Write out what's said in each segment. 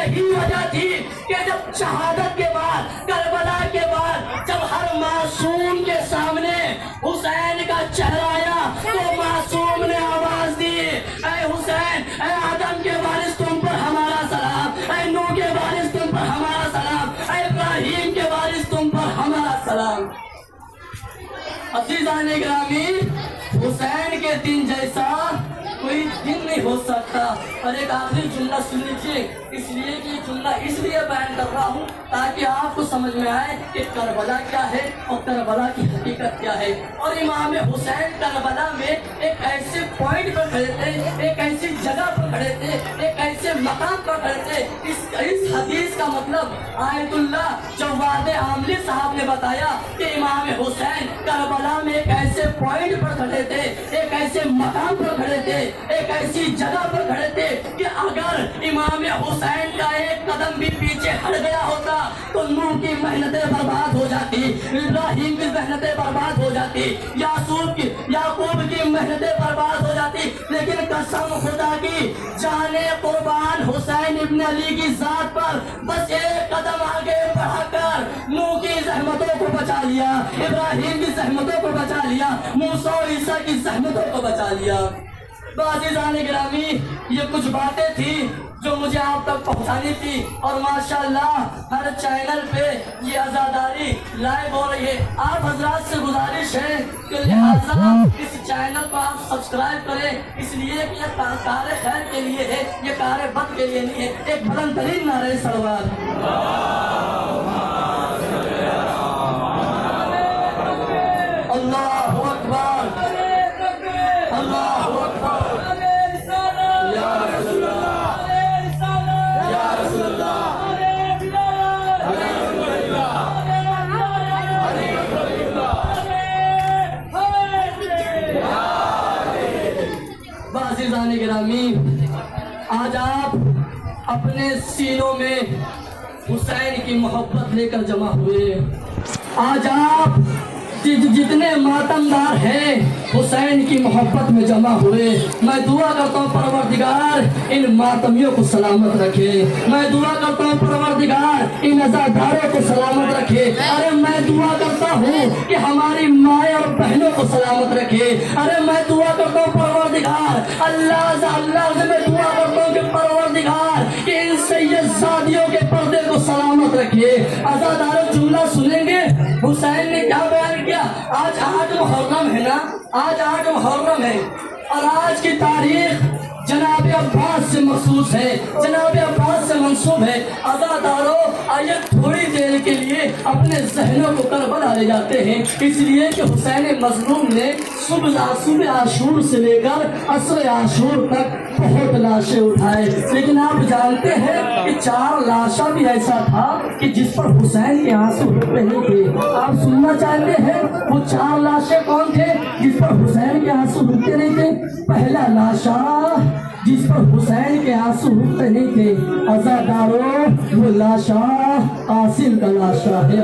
یہی وجہ تھی کہ جب شہادت کے بعد، کربلا کے بعد، جب ہر معصوم کے سامنے حسین کا چہرہ آیا تو معصوم نے آواز دی، اے حسین، اے آدم کے وارث تم پر ہمارا سلام، اے نوح کے وارث تم پر ہمارا سلام، اے ابراہیم کے وارث تم پر ہمارا سلام۔ عزیزان گرامی، حسین کے دن جیسا کوئی دن نہیں ہو سکتا۔ اور ایک آخری جملہ سن لیجیے، اس لیے کہ جملہ اس لیے بیان کر رہا ہوں تاکہ آپ کو سمجھ میں آئے کہ کربلا کیا ہے اور کربلا کی حقیقت کیا ہے۔ اور امام حسین کربلا میں ایک ایسے پوائنٹ پر کھڑے تھے، ایک ایسی جگہ پر کھڑے تھے، ایک ایسے مقام پر کھڑے تھے۔ اس حدیث کا مطلب آیت اللہ جواد عاملی صاحب نے بتایا کہ امام حسین کربلا میں ایک ایسے پوائنٹ پر کھڑے تھے، ایک ایسے مقام پر کھڑے تھے، ایک ایسی جگہ پر کھڑے تھے کہ اگر امام حسین کا ایک قدم بھی پیچھے ہٹ گیا ہوتا تو نوح کی محنتیں برباد ہو جاتی، ابراہیم کی محنتیں برباد ہو جاتی، یعقوب کی محنتیں برباد ہو جاتی۔ لیکن قسم خدا کی، جانے قربان حسین ابن علی کی ذات پر بس ایک قدم آگے بڑھا کر نوح کی زحمتوں کو بچا لیا، ابراہیم کی زحمتوں کو بچا لیا، موسیٰ و عیسیٰ کی زحمتوں کو بچا لیا۔ عزیزان گرامی، یہ کچھ باتیں تھیں جو مجھے آپ تک پہنچانی تھی، اور ماشاءاللہ ہر چینل پہ یہ عزاداری لائیو ہو رہی ہے۔ آپ حضرات سے گزارش ہے کہ لہٰذا اس چینل کو آپ سبسکرائب کریں، اس لیے کہ یہ کار خیر کے لیے ہے، یہ کار بد کے لیے نہیں ہے۔ ایک بلند ترین نعرہ سلوات۔ اللہ اکبر، اللہ اکبر، یا رسول اللہ، یا رسول اللہ، عزیزان گرامی، آج آپ اپنے سینوں میں حسین کی محبت لے کر جمع ہوئے۔ آج آپ جتنے ماتمدار ہیں حسین کی محبت میں جمع ہوئے۔ میں دعا کرتا ہوں پروردگار ان ماتمیوں کو سلامت رکھے، میں دعا کرتا ہوں پروردگار ان عزاداروں کو سلامت رکھے، ارے میں دعا کرتا ہوں کہ ہماری مائیں اور بہنوں کو سلامت رکھے، ارے میں دعا کرتا ہوں پروردگار اللہ سے میں دعا کرتا ہوں کہ پروردگار کہ ان سید زادیوں کے پردے کو سلامت رکھے۔ عزاداروں جملہ سنیں گے حسین نے کیا بیان کیا؟ آج محرم ہے نا، آج محرم ہے، اور آج کی تاریخ جناب عباس سے مخصوص ہے، جناب عباس سے منسوب ہے۔ عزاداروں آئیے تھوڑی دیر کے لیے اپنے ذہنوں کو کربلا لے جاتے ہیں، اس لیے کہ حسین مظلوم نے صبح عاشور سے لے کر عصر عاشور تک بہت لاشیں اٹھائے، لیکن آپ جانتے ہیں کہ 4 لاشا بھی ایسا تھا کہ جس پر حسین کے آنسو رکتے نہیں تھے۔ آپ سننا چاہتے ہیں وہ 4 لاشیں کون تھے جس پر حسین کے آنسو رکتے نہیں تھے؟ پہلا لاشا جس پر حسین کے آنسو رکتے نہیں تھے، عزاداروں وہ لاشا قاسم کا لاشا ہے۔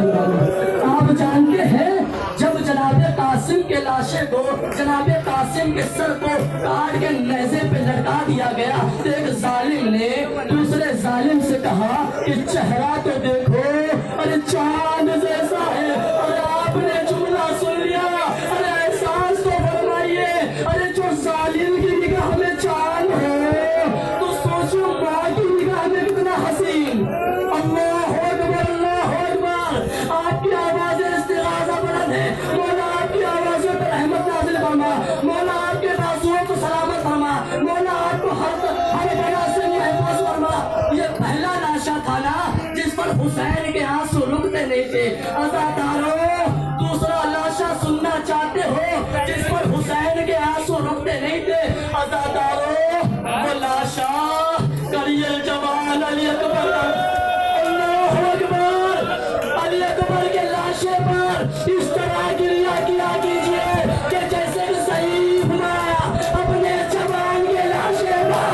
آپ جانتے ہیں جب جناب قاسم کے لاشے کو، جناب قاسم کے سر کو کاٹ کے نیزے پہ لٹکا دیا گیا تو ایک ظالم نے دوسرے ظالم سے کہا کہ چہرہ تو دیکھو، ارے چاند جیسا ہے۔ اور آپ نے جملہ سن لیا، ارے احساس تو فرمائیے، ارے جو ظالم کی نگاہ میں چاند ہے تو سوچو ماں کی نگاہ میں کتنا حسین۔ اللہ اکبر، اللہ اکبر۔ آپ کی آوازیں استغاثہ بلند ہے، مولا آپ کی آوازوں پر رحمت نازل فرما، مولا آپ کے بازوؤں کو سلامت فرما، مولا آپ کو ہر بلا سے محفوظ فرما۔ یہ پہلا لاشا تھا نا جس پر حسین کے آنسو رکتے نہیں تھے۔ عزاداروں دوسرا لاشا سننا چاہتے ہو جس پر حسین کے آنسو رکتے نہیں تھے؟ عزاداروں وہ لاشا کلی الجمال علی اکبر، اللہ اکبر، علی اکبر کے لاشے پر اس طرح گریہ کیا کیجئے کہ جیسے کہ ضعیف ماں اپنے جوان کے لاشے پر۔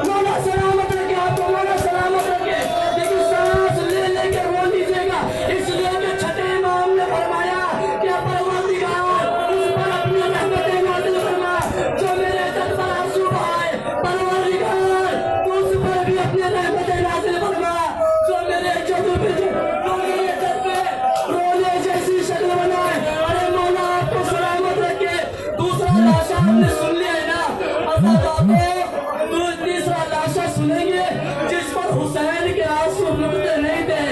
مولا سلامت رکھے آپ کو، مولا سلامت رکھے، لیکن سانس لے لے کے رو لیجیے گا، اس لیے کہ چھٹے امام نے فرمایا کہ پروردگار اس پر اپنی رحمتیں نازل فرما جو میرے جد پر آنسو بہائے، پروردگار تو اس پر بھی اپنے رحمت نازل فرما، جو میرے جدو پہ جو میرے جد پہ رونے جیسی شکل بنائے، ارے مولا آپ کو سلامت رکھے۔ دوسرا لاشا ہم نے سن لیا ہے نا، تو تیسرا لاشا سنیں گے جس پر حسین کے آنسو رکتے نہیں تھے۔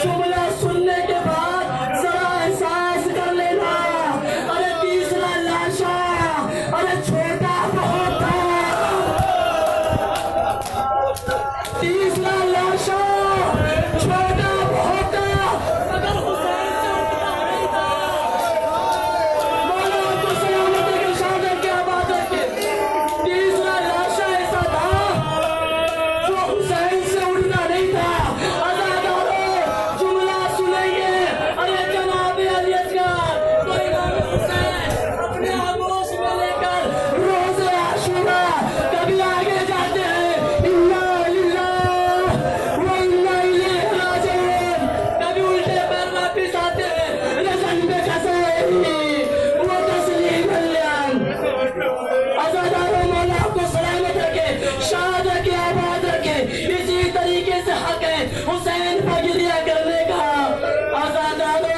جملہ سننے کے بعد ذرا احساس کر لینا، ارے تیسرا لاشا ارے چھوٹا بہت تھا، تیسرا لاشا چھوٹا بہت تھا، اگر حسین سے اٹھتا نہیں تھا۔ مولا آپ کو سلامت رکھے، شہادت کی آباد رکھے۔ تیسرا لاشا ایسا تھا جو حسین سے اٹھتا نہیں تھا۔ جملہ سنیں گے، ارے جناب علی اصغر تو امام حسین اپنے آغوش میں لے کر روز عاشورہ کبھی آگے جاتے ہیں، انا للہ و انا الیہ راجعون، کبھی الٹے پیر واپس آتے ہیں، رزن بے قصائری و تسلیم اللیان۔ عزاداروں مولا آپ کو سلامت رکھے، شہادت کی آباد رکھے۔ اسی طریقے سے حق ہے حسین پر گریہ کرنے کا۔ عزاداروں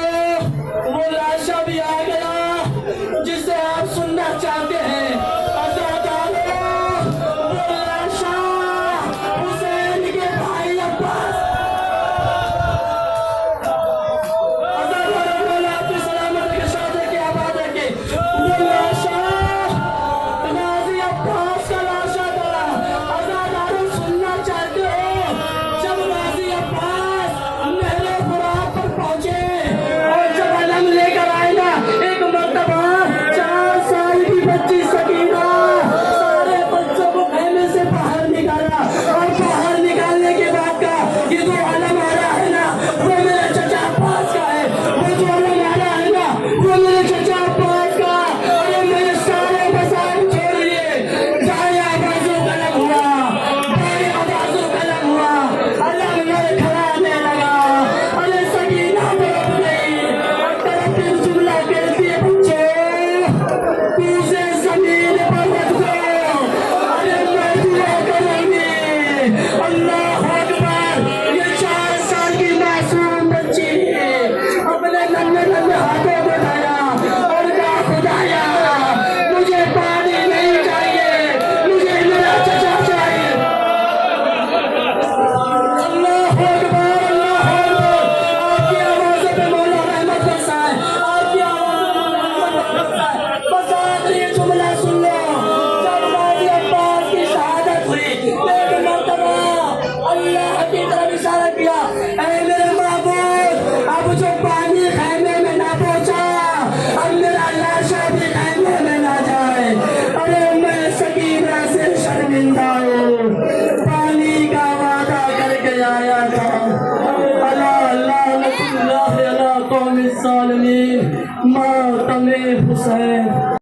وہ لاشا بھی آ گیا جسے آپ سننا چاہتے ہیں۔ عزاداروں وہ لاشا حسین کے بھائی عباس، عزاداروں مولا آپ کی سلامت رکھے، شہادت کی آباد رکھے۔ وہ لاشا غازی عباس کا لاشا تھا۔ عزاداروں سننا چاہتے ہو، جب غازی عباس نہر فرات پر پہنچے اور جب علم لے کر آئے نا، ایک مرتبہ 4 سال کی بچی سکینہ سارے بچوں کو خیمے سے باہر نکالا، اور باہر نکالنے کے بعد کہا یہ جو علم آ رہا ہے نا وہ میرے چچا عباس کا ہے، وہ جو علم آ رہا ہے نا وہ میرے چچا عباس کا۔ ارے میرے سارے مسائل چھوڑ دیے، دائیں بازو قلم ہوا، بائیں بازو قلم ہوا، علم لڑکھڑانے لگا، ارے سکینہ بول گئی اور پھر جملہ کہتی ہے بچوں دوسرے زمین پر رکھ دو، ارے میں دعا کروں گی۔ اللہ اکبر، یہ 4 سال کی معصوم بچی اپنے ننھے ننھے ہاتھوں کو اٹھایا اور کہا خدایا مجھے پانی نہیں چاہیے، مجھے میرا چچا چاہیے۔ اللہ اکبر، اللہ اکبر، آپ کی آوازوں پہ مولا رحمت برسائے، آپ کی آوازوں پہ مولا رحمت برسائے۔ بس آخری جملہ سن لو، جب غازی عباس کی شہادت ہوئی ایک مرتبہ اللہ کی طرف اشارہ کیا، اے میرے معبود اب جو پانی خیمے میں نہ پہنچا، اب میرا لاشا بھی خیمے میں نہ جائے، ارے میں سکینہ سے شرمندہ ہوں، پانی کا وعدہ کر کے آیا تھا۔ اللہ لعنت اللہ علی قوم الظالمین، ماتم حسین۔